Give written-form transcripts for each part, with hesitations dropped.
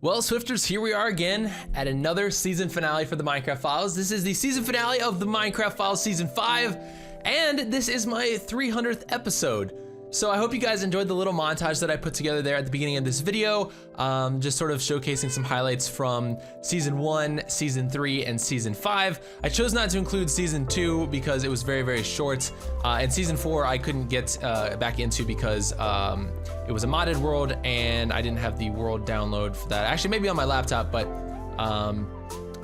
Well, Swifters, here we are again at another season finale for the Minecraft Files. This is the season finale of the Minecraft Files Season 5, and this is my 300th episode. So I hope you guys enjoyed the little montage that I put together there at the beginning of this video, just sort of showcasing some highlights from Season 1, Season 3, and Season 5. I chose not to include Season 2 because it was very, very short, and Season 4 I couldn't get back into because it was a modded world and I didn't have the world download for that. Actually, maybe on my laptop, but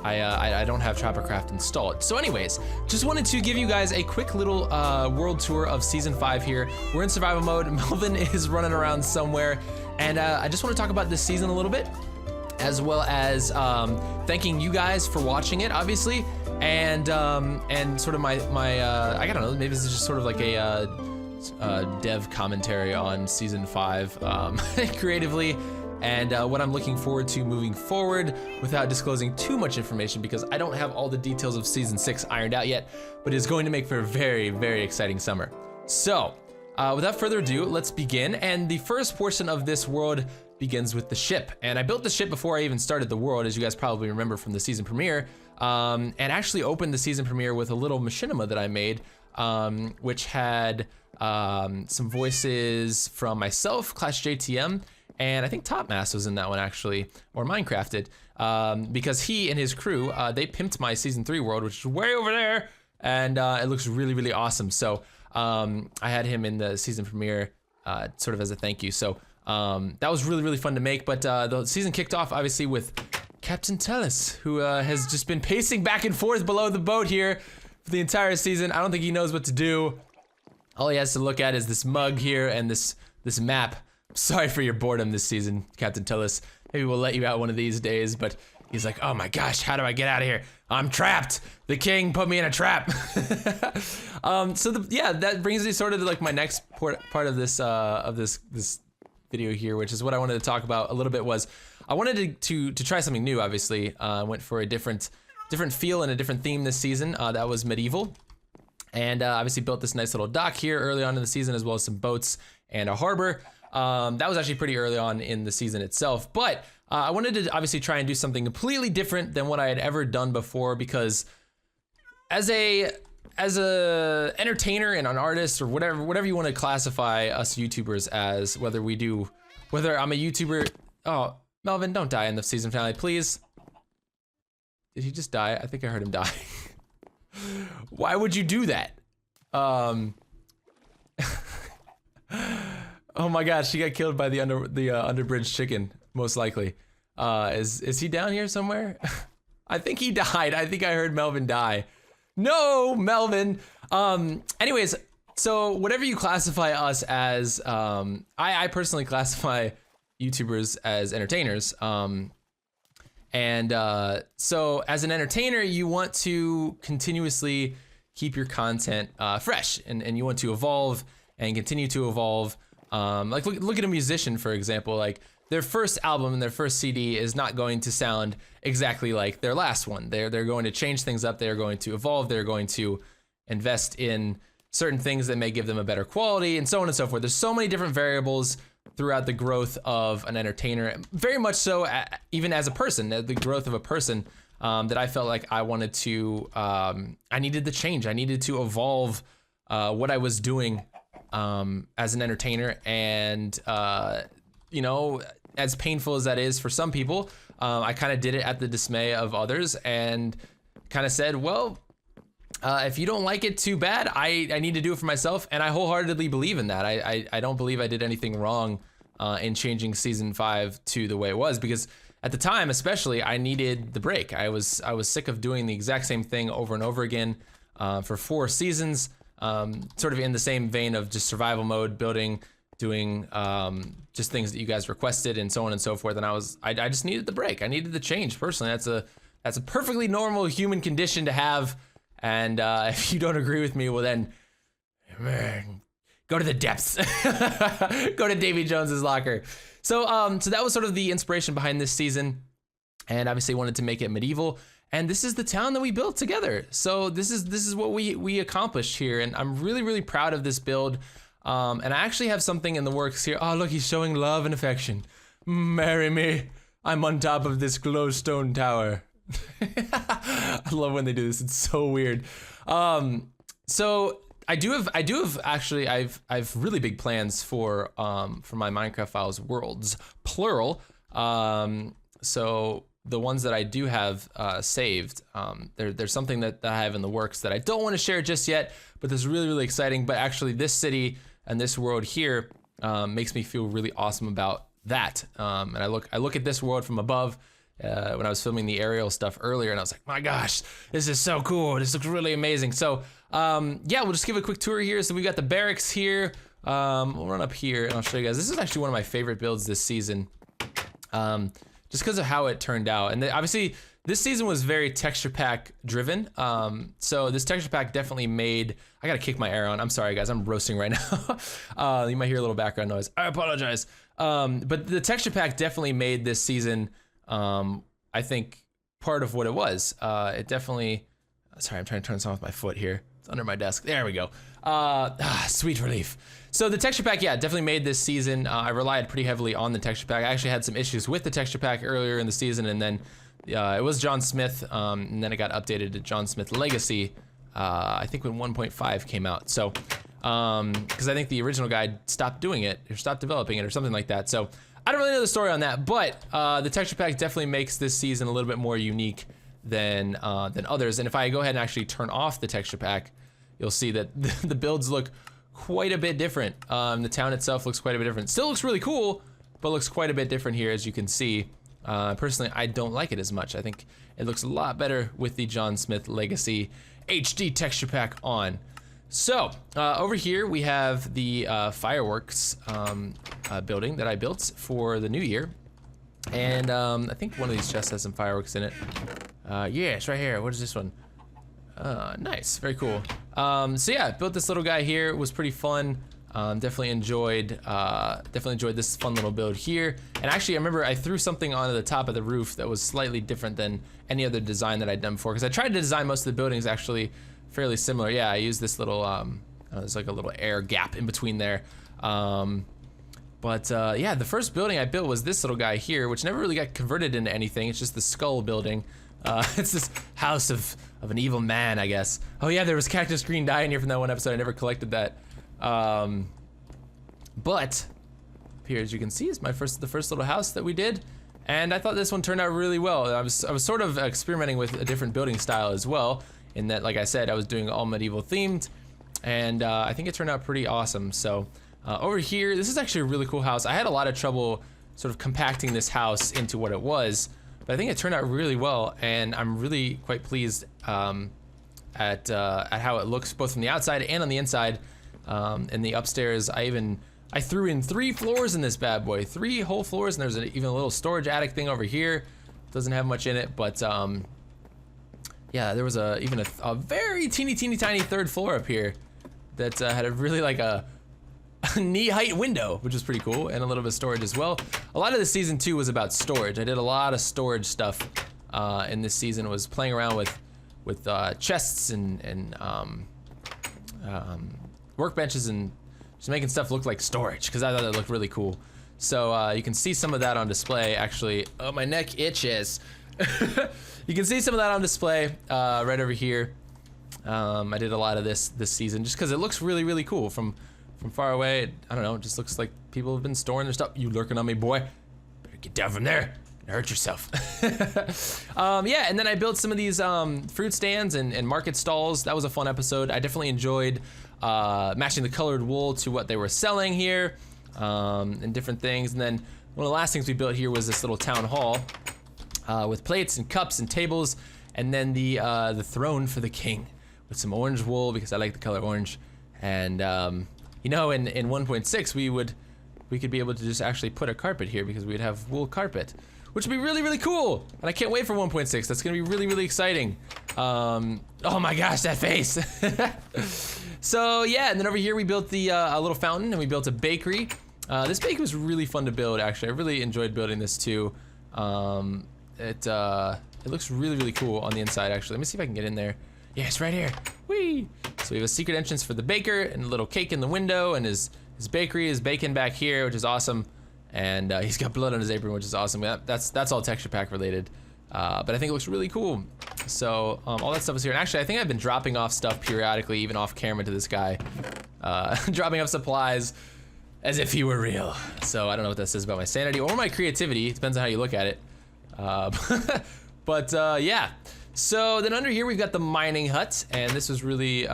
I don't have Trappercraft installed. So anyways, just wanted to give you guys a quick little world tour of Season 5 here. We're in survival mode. Melvin is running around somewhere. And I just want to talk about this season a little bit, as well as thanking you guys for watching it, obviously. And sort of my I don't know, maybe this is just sort of like a dev commentary on Season 5 creatively. And what I'm looking forward to moving forward without disclosing too much information because I don't have all the details of Season 6 ironed out yet, but it's going to make for a very, very exciting summer. So, without further ado, let's begin. And the first portion of this world begins with the ship. And I built the ship before I even started the world, as you guys probably remember from the season premiere, and actually opened the season premiere with a little machinima that I made, which had some voices from myself, Clash JTM, and I think Topmass was in that one actually, or Minecrafted, because he and his crew, they pimped my Season 3 world, which is way over there, and it looks really, really awesome. So I had him in the season premiere sort of as a thank you. So that was really, really fun to make, but the season kicked off obviously with Captain Tellus, who has just been pacing back and forth below the boat here for the entire season. I don't think he knows what to do. All he has to look at is this mug here and this map. Sorry for your boredom this season, Captain Tellus. Maybe we'll let you out one of these days, but he's like, oh my gosh, how do I get out of here? I'm trapped. The king put me in a trap. Yeah, that brings me sort of to like my next part of this this video here, which is what I wanted to talk about a little bit. Was I wanted to try something new. Obviously, went for a different feel and a different theme this season. That was medieval, and obviously built this nice little dock here early on in the season, as well as some boats and a harbor. That was actually pretty early on in the season itself, but I wanted to obviously try and do something completely different than what I had ever done before, because as a entertainer and an artist, or whatever you want to classify us YouTubers as, whether I'm a YouTuber. Oh, Melvin, don't die in the season finale, please. Did he just die? I think I heard him die. Why would you do that? Oh my gosh, she got killed by the underbridge chicken, most likely. Is he down here somewhere? I think he died. I think I heard Melvin die. No, Melvin. Anyways, so whatever you classify us as, I personally classify YouTubers as entertainers. So as an entertainer, you want to continuously keep your content fresh, and you want to evolve and continue to evolve. Like look at a musician, for example. Like their first album and their first CD is not going to sound exactly like their last one. They're going to change things up. They're going to evolve. They're going to invest in certain things that may give them a better quality, and so on and so forth. There's so many different variables throughout the growth of an entertainer. Very much so, even as a person, the growth of a person, that I felt like I wanted to. I needed the change. I needed to evolve what I was doing as an entertainer, and you know, as painful as that is for some people, I kind of did it at the dismay of others, and kind of said, well, if you don't like it, too bad. I need to do it for myself, and I wholeheartedly believe in that. I don't believe I did anything wrong in changing Season 5 to the way it was, because at the time, especially, I needed the break. I was sick of doing the exact same thing over and over again for 4 seasons. Sort of in the same vein of just survival mode, building, doing just things that you guys requested, and so on and so forth. And I just needed the break. I needed the change personally. That's a perfectly normal human condition to have. And if you don't agree with me, well then, man, go to the depths. Go to Davy Jones's locker. So that was sort of the inspiration behind this season, and obviously wanted to make it medieval. And this is the town that we built together. So this is what we accomplished here, and I'm really, really proud of this build. And I actually have something in the works here. Oh, look, he's showing love and affection. Marry me. I'm on top of this glowstone tower. I love when they do this. It's so weird. So I do have actually I've really big plans for my Minecraft Files worlds, plural. So the ones that I do have saved, there's something that I have in the works that I don't want to share just yet, but this is really, really exciting. But actually this city and this world here makes me feel really awesome about that. And I look at this world from above when I was filming the aerial stuff earlier, and I was like, my gosh, this is so cool. This looks really amazing. So yeah, we'll just give a quick tour here. So we got the barracks here. We'll run up here and I'll show you guys. This is actually one of my favorite builds this season. Just because of how it turned out. And obviously this season was very texture pack driven. So this texture pack definitely made, I gotta kick my air on. I'm sorry guys, I'm roasting right now. You might hear a little background noise. I apologize. But the texture pack definitely made this season, I think, part of what it was. It definitely, sorry, I'm trying to turn this on with my foot here. It's under my desk. There we go. Sweet relief. So the texture pack, yeah, definitely made this season. I relied pretty heavily on the texture pack. I actually had some issues with the texture pack earlier in the season, and then it was John Smith, and then it got updated to John Smith Legacy, I think when 1.5 came out. So, because I think the original guy stopped doing it, or stopped developing it, or something like that. So I don't really know the story on that, but the texture pack definitely makes this season a little bit more unique than others. And if I go ahead and actually turn off the texture pack, you'll see that the builds look quite a bit different. The town itself looks quite a bit different. Still looks really cool, but looks quite a bit different here, as you can see. Personally, I don't like it as much. I think it looks a lot better with the John Smith Legacy HD texture pack on. So over here we have the fireworks building that I built for the new year. And I think one of these chests has some fireworks in it. Yeah, it's right here. What is this one? Nice, very cool. So yeah, built this little guy here. It was pretty fun. Definitely enjoyed this fun little build here. And actually, I remember I threw something onto the top of the roof that was slightly different than any other design that I'd done before. Because I tried to design most of the buildings actually fairly similar. Yeah, I used this little, there's like a little air gap in between there. Yeah, the first building I built was this little guy here, which never really got converted into anything. It's just the skull building. It's this house of an evil man, I guess. Oh yeah, there was cactus green dye in here from that one episode. I never collected that. But here, as you can see, is the first little house that we did, and I thought this one turned out really well. I was sort of experimenting with a different building style as well, in that, like I said, I was doing all medieval themed, and I think it turned out pretty awesome. So over here, this is actually a really cool house. I had a lot of trouble sort of compacting this house into what it was, but I think it turned out really well, and I'm really quite pleased at how it looks both from the outside and on the inside. In the upstairs, I threw in 3 floors in this bad boy, 3 whole floors, and there's even a little storage attic thing over here. Doesn't have much in it, but yeah, there was even a very teeny tiny 3rd floor up here that had a really like a knee height window, which was pretty cool, and a little bit of storage as well. A lot of the season 2 was about storage. I did a lot of storage stuff in this season. Was playing around with chests and workbenches and just making stuff look like storage, because I thought it looked really cool. So you can see some of that on display. Actually, oh, my neck itches. You can see some of that on display right over here. I did a lot of this season just because it looks really cool from far away. I don't know, it just looks like people have been storing their stuff. You lurking on me, boy? Better get down from there and hurt yourself. Yeah, and then I built some of these fruit stands and market stalls. That was a fun episode. I definitely enjoyed matching the colored wool to what they were selling here, and different things. And then one of the last things we built here was this little town hall with plates and cups and tables, and then the throne for the king with some orange wool, because I like the color orange. And you know, in 1.6 we could be able to just actually put a carpet here, because we'd have wool carpet, which would be really cool. And I can't wait for 1.6. That's gonna be really exciting. Oh my gosh, that face. So yeah, and then over here we built a little fountain, and we built a bakery. This bakery was really fun to build, actually. I really enjoyed building this too. It looks really cool on the inside, actually. Let me see if I can get in there. Yeah, it's right here. Whee! So we have a secret entrance for the baker, and a little cake in the window, and his bakery is baking back here, which is awesome. and he's got blood on his apron, which is awesome. That's all texture pack related, but I think it looks really cool. So all that stuff is here, and actually I think I've been dropping off stuff periodically, even off camera, to this guy, dropping off supplies as if he were real. So I don't know what that says about my sanity or my creativity. It depends on how you look at it. But yeah. So then under here we've got the mining hut, and this was really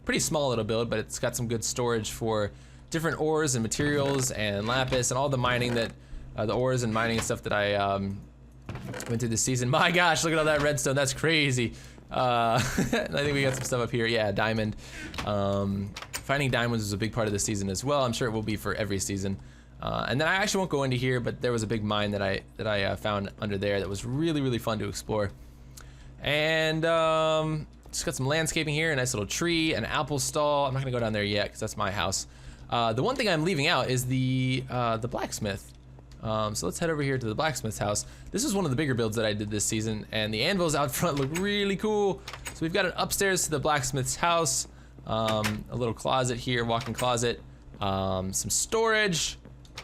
pretty small little build, but it's got some good storage for different ores and materials and lapis and all the mining that the ores and mining and stuff that I went through this season. My gosh, look at all that redstone. That's crazy. I think we got some stuff up here. Yeah, diamond. Finding diamonds was a big part of the season as well. I'm sure it will be for every season. And then I actually won't go into here, but there was a big mine that I found under there that was really fun to explore. And just got some landscaping here, a nice little tree, an apple stall. I'm not gonna go down there yet because that's my house. The one thing I'm leaving out is the blacksmith. So let's head over here to the blacksmith's house. This is one of the bigger builds that I did this season, and the anvils out front look really cool. So we've got an upstairs to the blacksmith's house, a little closet here, walk-in closet, some storage,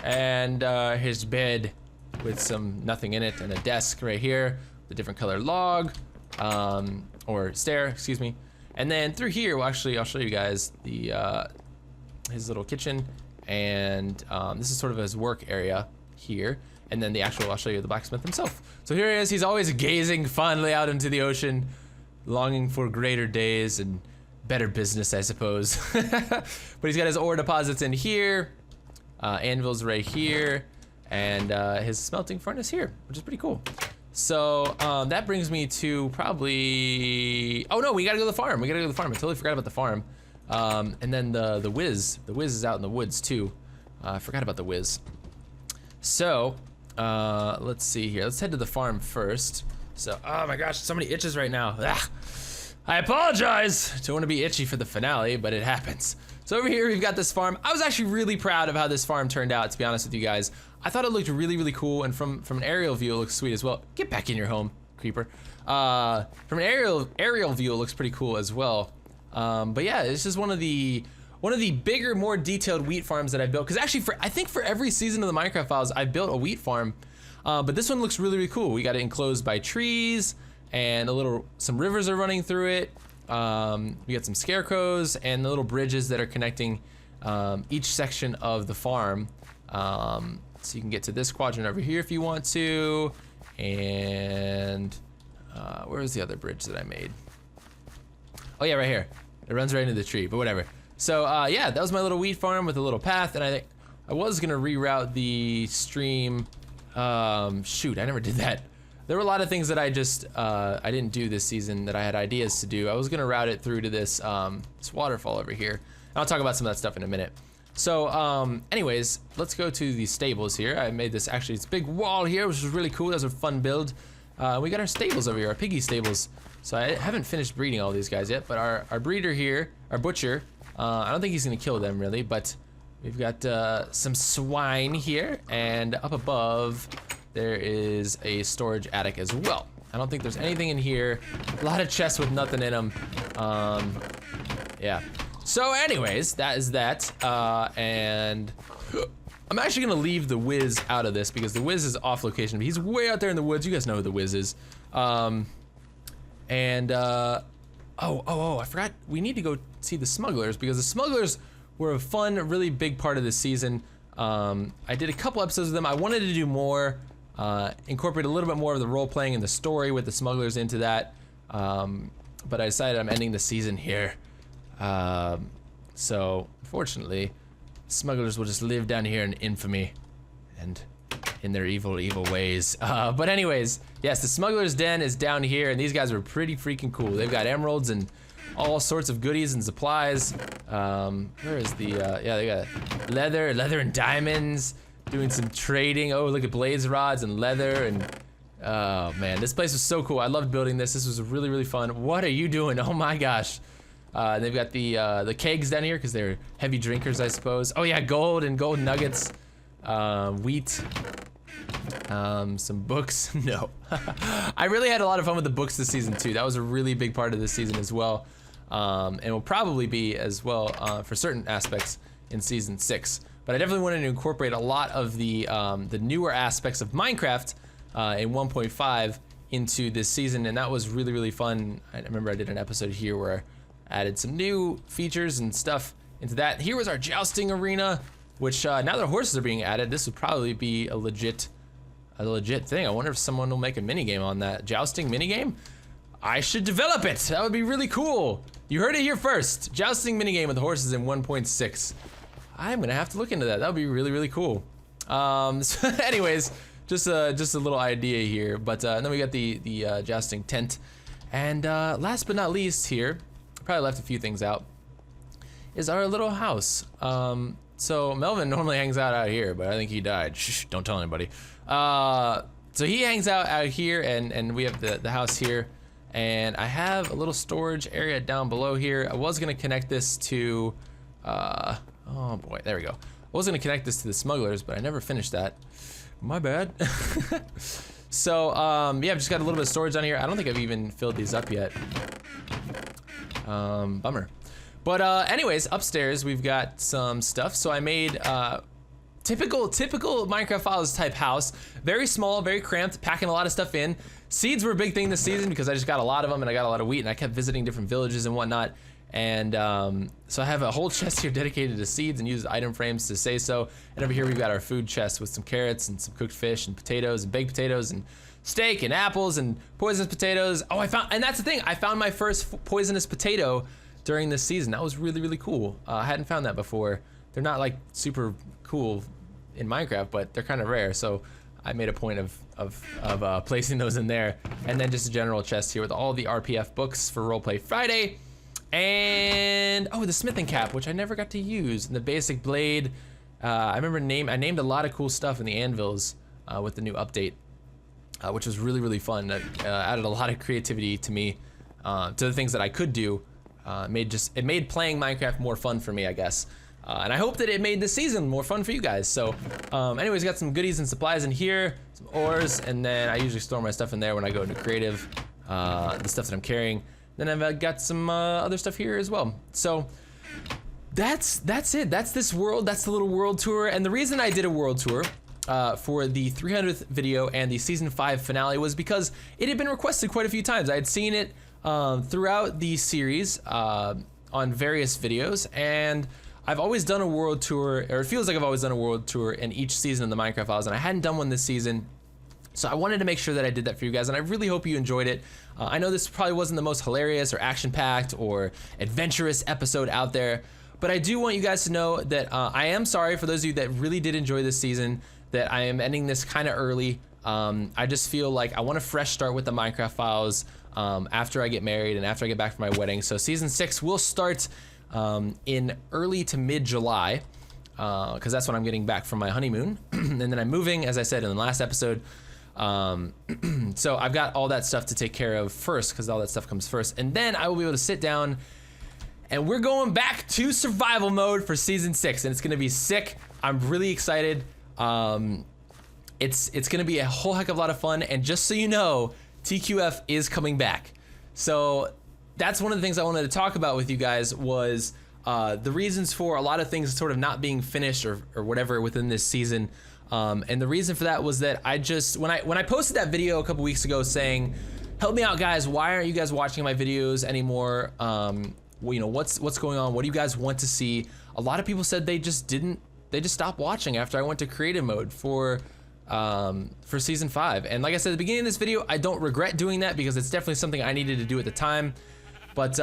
and his bed with some nothing in it, and a desk right here, the different color log, or stair, excuse me. And then through here, well, actually, I'll show you guys the his little kitchen, and this is sort of his work area here, and then I'll show you the blacksmith himself. So here he is. He's always gazing fondly out into the ocean, longing for greater days and better business, I suppose. But he's got his ore deposits in here, anvils right here, and his smelting furnace here, which is pretty cool. So that brings me to probably, oh no, we gotta go to the farm. I totally forgot about the farm. And then the Wiz is out in the woods too. I forgot about the Wiz. So let's see here. Let's head to the farm first. So, oh my gosh, so many itches right now. Ah, I apologize. Don't want to be itchy for the finale, but it happens. So over here we've got this farm. I was actually really proud of how this farm turned out, to be honest with you guys. I thought it looked really cool, and from an aerial view it looks sweet as well. Get back in your home, creeper. From an aerial view it looks pretty cool as well. But yeah, this is one of the bigger, more detailed wheat farms that I've built. Because actually, I think for every season of the Minecraft Files, I've built a wheat farm. But this one looks really cool. We got it enclosed by trees, and some rivers are running through it. We got some scarecrows and the little bridges that are connecting each section of the farm. So you can get to this quadrant over here if you want to. And where's the other bridge that I made? Oh yeah, right here. It runs right into the tree, but whatever. So yeah, that was my little wheat farm with a little path, and I think I was gonna reroute the stream. Shoot, I never did that. There were a lot of things that I didn't do this season that I had ideas to do. I was gonna route it through to this waterfall over here. And I'll talk about some of that stuff in a minute. So anyways, let's go to the stables here. I made this, actually, it's a big wall here, which is really cool. That was a fun build. We got our stables over here, our piggy stables. So I haven't finished breeding all these guys yet, but our breeder here, our butcher, I don't think he's gonna kill them really, but we've got some swine here, and up above there is a storage attic as well. I don't think there's anything in here. A lot of chests with nothing in them. Yeah. So anyways, that is that, and I'm actually gonna leave the Wiz out of this because the Wiz is off location. He's way out there in the woods. You guys know who the Wiz is. Oh, I forgot. We need to go see the smugglers because the smugglers were a fun, really big part of this season. I did a couple episodes of them. I wanted to do more, incorporate a little bit more of the role playing and the story with the smugglers into that. But I decided I'm ending the season here. So unfortunately, smugglers will just live down here in infamy and in their evil ways. But anyways, yes, the smuggler's den is down here, and these guys are pretty freaking cool. They've got emeralds and all sorts of goodies and supplies. Where is the, yeah, they got leather and diamonds, doing some trading. Oh, look at blaze rods and leather, and oh man, this place was so cool. I loved building this. This was really fun. What are you doing? Oh my gosh. They've got the kegs down here because they're heavy drinkers, I suppose. Oh yeah, gold and gold nuggets, wheat, some books. No, I really had a lot of fun with the books this season too. That was a really big part of this season as well, and will probably be as well for certain aspects in season 6. but I definitely wanted to incorporate a lot of the newer aspects of Minecraft in 1.5 into this season, and that was really, really fun. I remember I did an episode here where I added some new features and stuff into that. Here was our jousting arena, which now that horses are being added, this would probably be a legit thing. I wonder if someone will make a minigame on that. Jousting minigame? I should develop it. That would be really cool. You heard it here first. Jousting minigame with the horses in 1.6. I'm gonna have to look into that. That would be really, really cool. So anyways, just a little idea here. But then we got the jousting tent. And last but not least here, probably left a few things out, is our little house. So Melvin normally hangs out here, but I think he died. Shh, don't tell anybody. So he hangs out here, and we have the house here. And I have a little storage area down below here. I was gonna connect this to, oh boy, there we go. I was gonna connect this to the smugglers, but I never finished that. My bad. So, yeah, I've just got a little bit of storage on here. I don't think I've even filled these up yet. Bummer. But anyways, upstairs we've got some stuff. So I made typical Minecraft Files type house. Very small, very cramped, packing a lot of stuff in. Seeds were a big thing this season because I just got a lot of them and I got a lot of wheat and I kept visiting different villages and whatnot. And so I have a whole chest here dedicated to seeds and use item frames to say so. And over here we've got our food chest with some carrots and some cooked fish and potatoes and baked potatoes and steak and apples and poisonous potatoes. Oh, and that's the thing, I found my first poisonous potato during this season. That was really, really cool. I hadn't found that before. They're not like super cool in Minecraft, but they're kind of rare. So I made a point of placing those in there. And then just a general chest here with all the RPF books for Roleplay Friday. And, oh, the smithing cap, which I never got to use. And the basic blade. I remember I named a lot of cool stuff in the anvils with the new update, which was really, really fun. It added a lot of creativity to me, to the things that I could do. It made playing Minecraft more fun for me, I guess. And I hope that it made this season more fun for you guys. So, anyways, got some goodies and supplies in here, some ores, and then I usually store my stuff in there when I go into creative, the stuff that I'm carrying. Then I've got some other stuff here as well. So that's it. That's this world. That's the little world tour. And the reason I did a world tour for the 300th video and the season 5 finale was because it had been requested quite a few times. I had seen it throughout the series on various videos, and I've always done a world tour, or it feels like I've always done a world tour in each season of the Minecraft Files, and I hadn't done one this season. So I wanted to make sure that I did that for you guys, and I really hope you enjoyed it. I know this probably wasn't the most hilarious or action-packed or adventurous episode out there, but I do want you guys to know that I am sorry for those of you that really did enjoy this season, that I am ending this kind of early. I just feel like I want a fresh start with the Minecraft Files after I get married and after I get back from my wedding. So season 6 will start in early to mid-July, because that's when I'm getting back from my honeymoon. And then I'm moving, as I said in the last episode. So I've got all that stuff to take care of first, because all that stuff comes first. And then I will be able to sit down, and we're going back to survival mode for season 6, and it's gonna be sick. I'm really excited. It's gonna be a whole heck of a lot of fun, and just so you know, TQF is coming back. So that's one of the things I wanted to talk about with you guys was the reasons for a lot of things sort of not being finished or whatever within this season. And the reason for that was that I just, when I posted that video a couple weeks ago saying, help me out guys, why aren't you guys watching my videos anymore? Well, you know, what's going on? What do you guys want to see? A lot of people said they just stopped watching after I went to creative mode for season 5. And like I said at the beginning of this video, I don't regret doing that because it's definitely something I needed to do at the time. But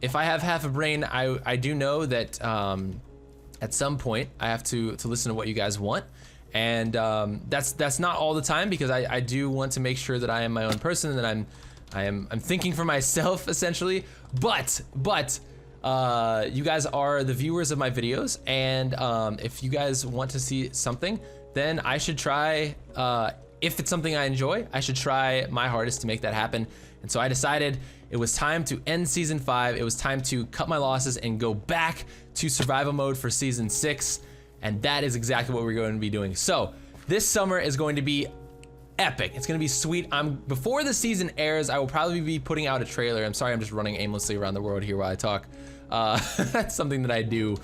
if I have half a brain, I do know that at some point I have to listen to what you guys want. And that's not all the time, because I do want to make sure that I am my own person and that I'm thinking for myself essentially. But you guys are the viewers of my videos, and if you guys want to see something, then I should try, if it's something I enjoy, I should try my hardest to make that happen. And so I decided it was time to end season 5. It was time to cut my losses and go back to survival mode for season 6. And that is exactly what we're going to be doing. So this summer is going to be epic. It's going to be sweet. Before the season airs, I will probably be putting out a trailer. I'm sorry, I'm just running aimlessly around the world here while I talk. That's something that I do.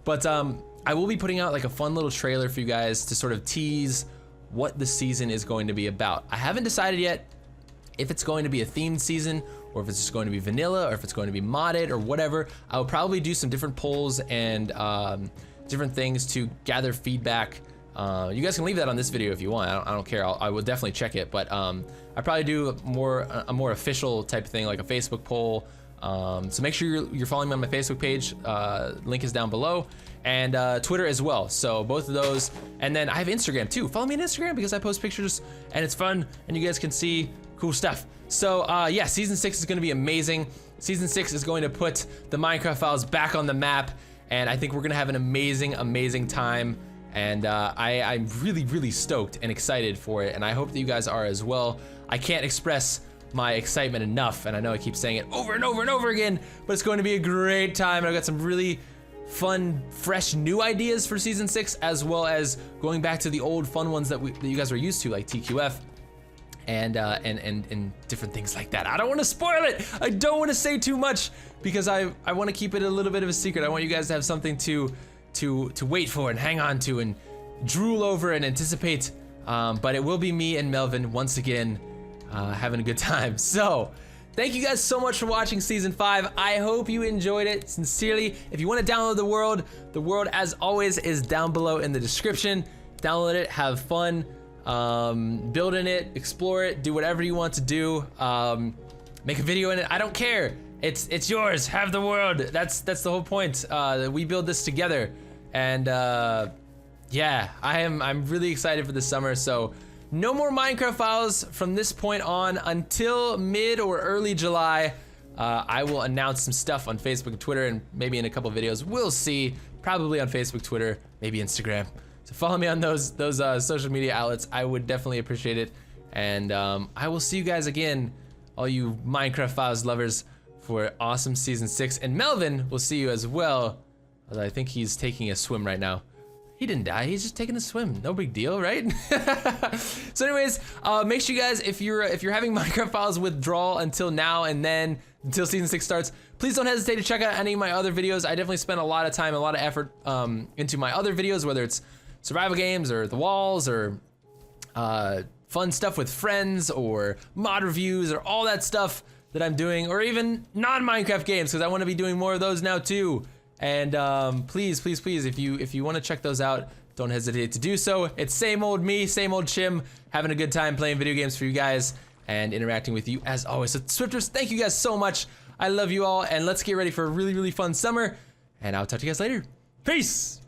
But I I will be putting out like a fun little trailer for you guys to sort of tease what the season is going to be about. I haven't decided yet if it's going to be a themed season, or if it's just going to be vanilla, or if it's going to be modded, or whatever. I'll probably do some different polls and different things to gather feedback. You guys can leave that on this video if you want. I don't care. I will definitely check it. But I probably do a more official type of thing, like a Facebook poll. So make sure you're following me on my Facebook page. Link is down below, and Twitter as well. So both of those, and then I have Instagram too. Follow me on Instagram because I post pictures and it's fun, and you guys can see cool stuff. So yeah, season 6 is going to be amazing. Season 6 is going to put the Minecraft Files back on the map, and I think we're going to have an amazing time. And I'm really stoked and excited for it, and I hope that you guys are as well. I can't express my excitement enough, and I know I keep saying it over and over again, but it's going to be a great time. And I've got some really fun, fresh, new ideas for season 6, as well as going back to the old fun ones that you guys were used to, like TQF and different things like that. I don't want to spoil it. I don't want to say too much because I want to keep it a little bit of a secret. I want you guys to have something to wait for and hang on to and drool over and anticipate. But it will be me and Melvin once again having a good time. So thank you guys so much for watching season 5. I hope you enjoyed it sincerely. If you want to download the world as always is down below in the description. Download it, have fun, build in it, explore it, do whatever you want to do. Make a video in it. I don't care. It's yours. Have the world. That's the whole point. We build this together, and yeah, I'm really excited for the summer. So no more Minecraft Files from this point on until mid or early July. I will announce some stuff on Facebook and Twitter, and maybe in a couple videos. We'll see. Probably on Facebook, Twitter, maybe Instagram. So follow me on those social media outlets. I would definitely appreciate it. And I will see you guys again, all you Minecraft Files lovers, for awesome season 6. And Melvin will see you as well. Although I think he's taking a swim right now. He didn't die, he's just taking a swim. No big deal, right? So anyways, make sure you guys, if you're having Minecraft Files withdrawal until now and then until season 6 starts, please don't hesitate to check out any of my other videos. I definitely spent a lot of time, a lot of effort into my other videos, whether it's survival games or the walls or fun stuff with friends or mod reviews or all that stuff that I'm doing, or even non-Minecraft games, because I want to be doing more of those now too. And please, if you want to check those out, don't hesitate to do so. It's same old me, same old Chim, having a good time playing video games for you guys and interacting with you as always. So Swifters, thank you guys so much. I love you all, and let's get ready for a really fun summer. And I'll talk to you guys later. Peace.